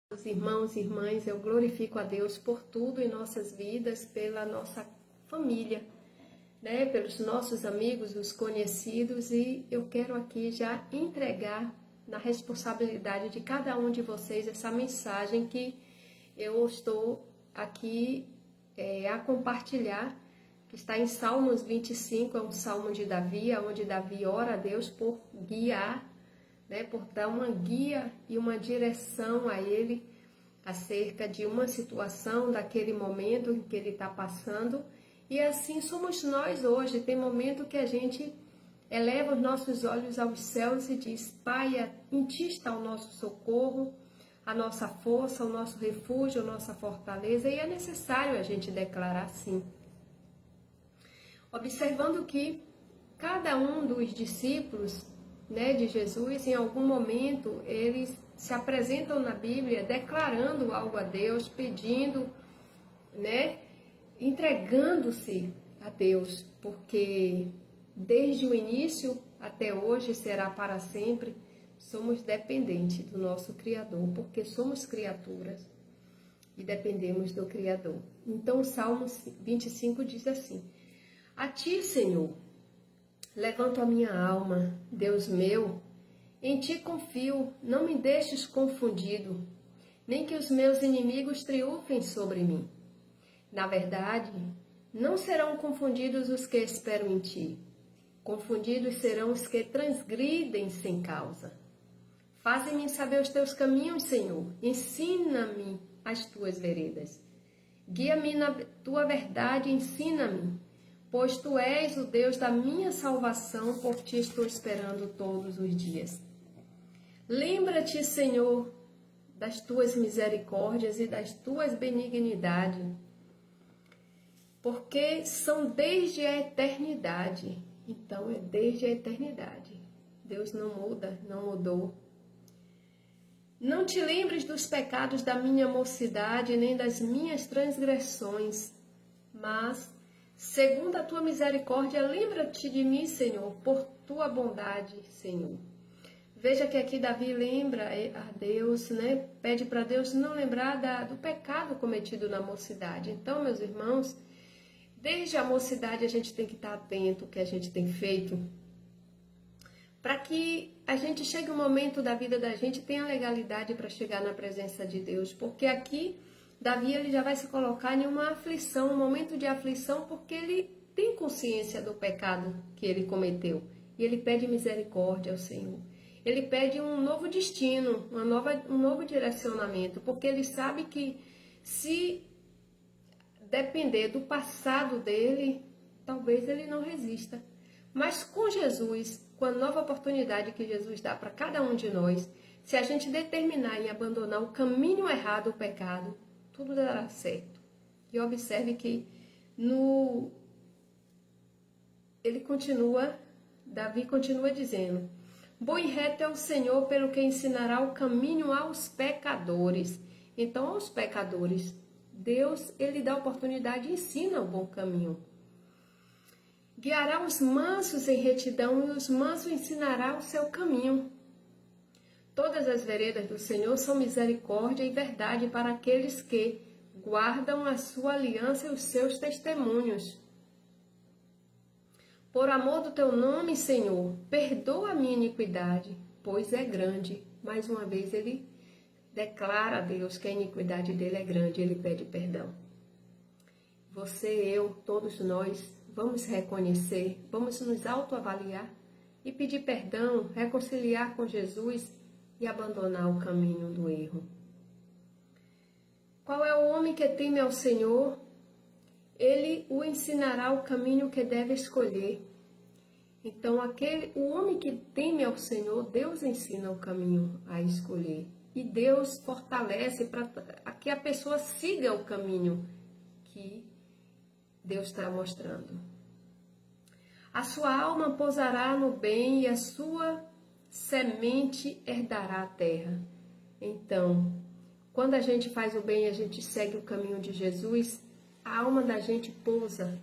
Os irmãos e irmãs, eu glorifico a Deus por tudo em nossas vidas, pela nossa família, né? Pelos nossos amigos, os conhecidos, e eu quero aqui já entregar na responsabilidade de cada um de vocês essa mensagem que eu estou aqui a compartilhar, que está em Salmos 25, é um salmo de Davi, onde Davi ora a Deus por guiar, né, por dar uma guia e uma direção a ele acerca de uma situação, daquele momento em que ele está passando. E assim somos nós hoje. Tem momento que a gente eleva os nossos olhos aos céus e diz: Pai, em Ti está o nosso socorro, a nossa força, o nosso refúgio, a nossa fortaleza. E é necessário a gente declarar assim. Observando que cada um dos discípulos, né, de Jesus, em algum momento, eles se apresentam na Bíblia declarando algo a Deus, pedindo, né, entregando-se a Deus, porque desde o início até hoje será para sempre, somos dependentes do nosso Criador, porque somos criaturas e dependemos do Criador. Então o Salmo 25 diz assim: A Ti, Senhor, levanto a minha alma, Deus meu, em Ti confio, não me deixes confundido, nem que os meus inimigos triunfem sobre mim. Na verdade, não serão confundidos os que esperam em Ti, confundidos serão os que transgridem sem causa. Faze-me saber os Teus caminhos, Senhor, ensina-me as Tuas veredas. Guia-me na Tua verdade, ensina-me, pois Tu és o Deus da minha salvação, por Ti estou esperando todos os dias. Lembra-te, Senhor, das Tuas misericórdias e das Tuas benignidades, porque são desde a eternidade. Então é desde a eternidade. Deus não muda, não mudou. Não te lembres dos pecados da minha mocidade, nem das minhas transgressões, mas segundo a Tua misericórdia, lembra-te de mim, Senhor, por Tua bondade, Senhor. Veja que aqui Davi lembra a Deus, né? Pede para Deus não lembrar do pecado cometido na mocidade. Então, meus irmãos, desde a mocidade a gente tem que estar atento ao que a gente tem feito, para que a gente chegue um momento da vida da gente tenha legalidade para chegar na presença de Deus. Porque aqui Davi ele já vai se colocar em uma aflição, um momento de aflição, porque ele tem consciência do pecado que ele cometeu. E ele pede misericórdia ao Senhor. Ele pede um novo destino, um novo direcionamento, porque ele sabe que se depender do passado dele, talvez ele não resista. Mas com Jesus, com a nova oportunidade que Jesus dá para cada um de nós, se a gente determinar em abandonar o caminho errado, o pecado, tudo dará certo. E observe que Davi continua dizendo: Bom e reto é o Senhor, pelo que ensinará o caminho aos pecadores. Então, aos pecadores, Deus, ele dá oportunidade e ensina o bom caminho. Guiará os mansos em retidão, e os mansos ensinará o seu caminho. Todas as veredas do Senhor são misericórdia e verdade para aqueles que guardam a sua aliança e os seus testemunhos. Por amor do Teu nome, Senhor, perdoa a minha iniquidade, pois é grande. Mais uma vez ele declara a Deus que a iniquidade dele é grande, ele pede perdão. Você, eu, todos nós, vamos reconhecer, vamos nos autoavaliar e pedir perdão, reconciliar com Jesus e abandonar o caminho do erro. Qual é o homem que teme ao Senhor? Ele o ensinará o caminho que deve escolher. Então, o homem que teme ao Senhor, Deus ensina o caminho a escolher. E Deus fortalece para que a pessoa siga o caminho que Deus está mostrando. A sua alma pousará no bem e a sua semente herdará a terra. Então, quando a gente faz o bem e a gente segue o caminho de Jesus, a alma da gente pousa,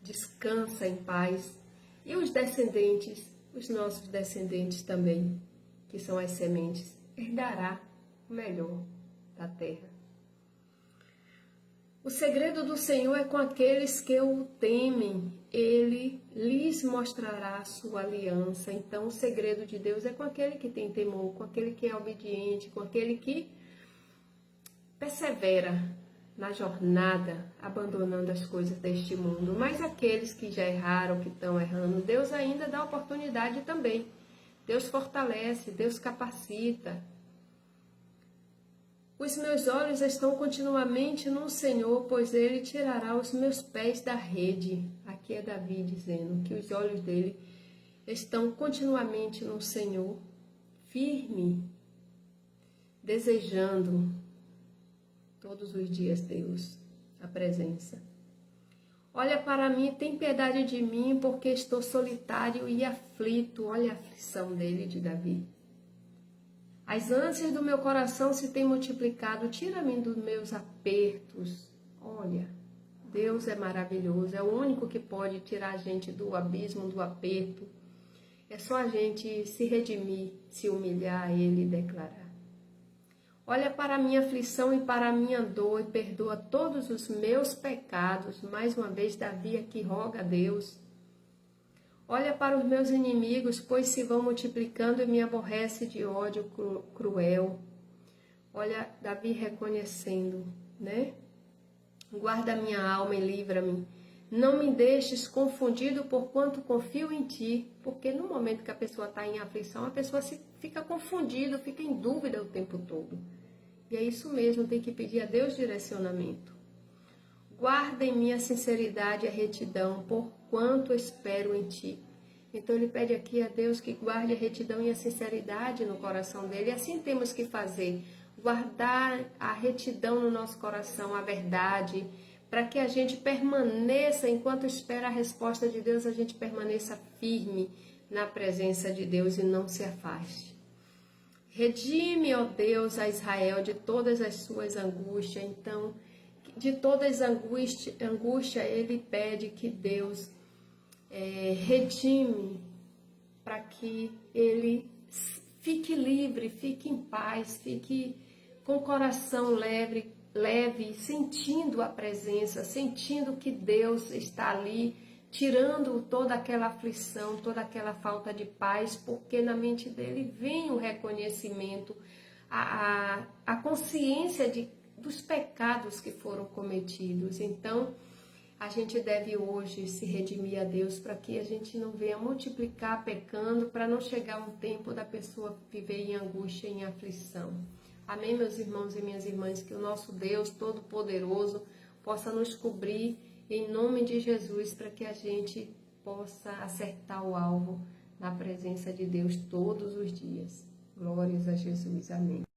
descansa em paz. E os descendentes, os nossos descendentes também, que são as sementes, herdará o melhor da terra. O segredo do Senhor é com aqueles que o temem, Ele lhes mostrará a sua aliança. Então, o segredo de Deus é com aquele que tem temor, com aquele que é obediente, com aquele que persevera na jornada, abandonando as coisas deste mundo. Mas aqueles que já erraram, que estão errando, Deus ainda dá oportunidade também. Deus fortalece, Deus capacita. Os meus olhos estão continuamente no Senhor, pois Ele tirará os meus pés da rede. Aqui é Davi dizendo que os olhos dele estão continuamente no Senhor, firme, desejando todos os dias Deus, a presença. Olha para mim, tem piedade de mim, porque estou solitário e aflito. Olha a aflição dele, de Davi. As ânsias do meu coração se têm multiplicado, tira-me dos meus apertos. Olha, Deus é maravilhoso, é o único que pode tirar a gente do abismo, do aperto. É só a gente se redimir, se humilhar a Ele e declarar. Olha para a minha aflição e para a minha dor e perdoa todos os meus pecados. Mais uma vez, Davi aqui roga a Deus. Olha para os meus inimigos, pois se vão multiplicando e me aborrece de ódio cruel. Olha, Davi reconhecendo, né? Guarda minha alma e livra-me. Não me deixes confundido, porquanto confio em ti. Porque no momento que a pessoa está em aflição, a pessoa fica confundida, fica em dúvida o tempo todo. E é isso mesmo, tem que pedir a Deus direcionamento. Guarda em mim a sinceridade e a retidão, porquanto espero em ti. Então ele pede aqui a Deus que guarde a retidão e a sinceridade no coração dele. E assim temos que fazer, guardar a retidão no nosso coração, a verdade, para que a gente permaneça, enquanto espera a resposta de Deus, a gente permaneça firme na presença de Deus e não se afaste. Redime, ó Deus, a Israel de todas as suas angústias. Então, de todas as angústias, ele pede que Deus redime para que ele fique livre, fique em paz, fique com o coração leve, sentindo a presença, sentindo que Deus está ali, tirando toda aquela aflição, toda aquela falta de paz, porque na mente dele vem o reconhecimento, a consciência dos pecados que foram cometidos. Então, a gente deve hoje se redimir a Deus para que a gente não venha multiplicar pecando, para não chegar um tempo da pessoa viver em angústia, em aflição. Amém, meus irmãos e minhas irmãs? Que o nosso Deus Todo-Poderoso possa nos cobrir em nome de Jesus, para que a gente possa acertar o alvo na presença de Deus todos os dias. Glórias a Jesus. Amém.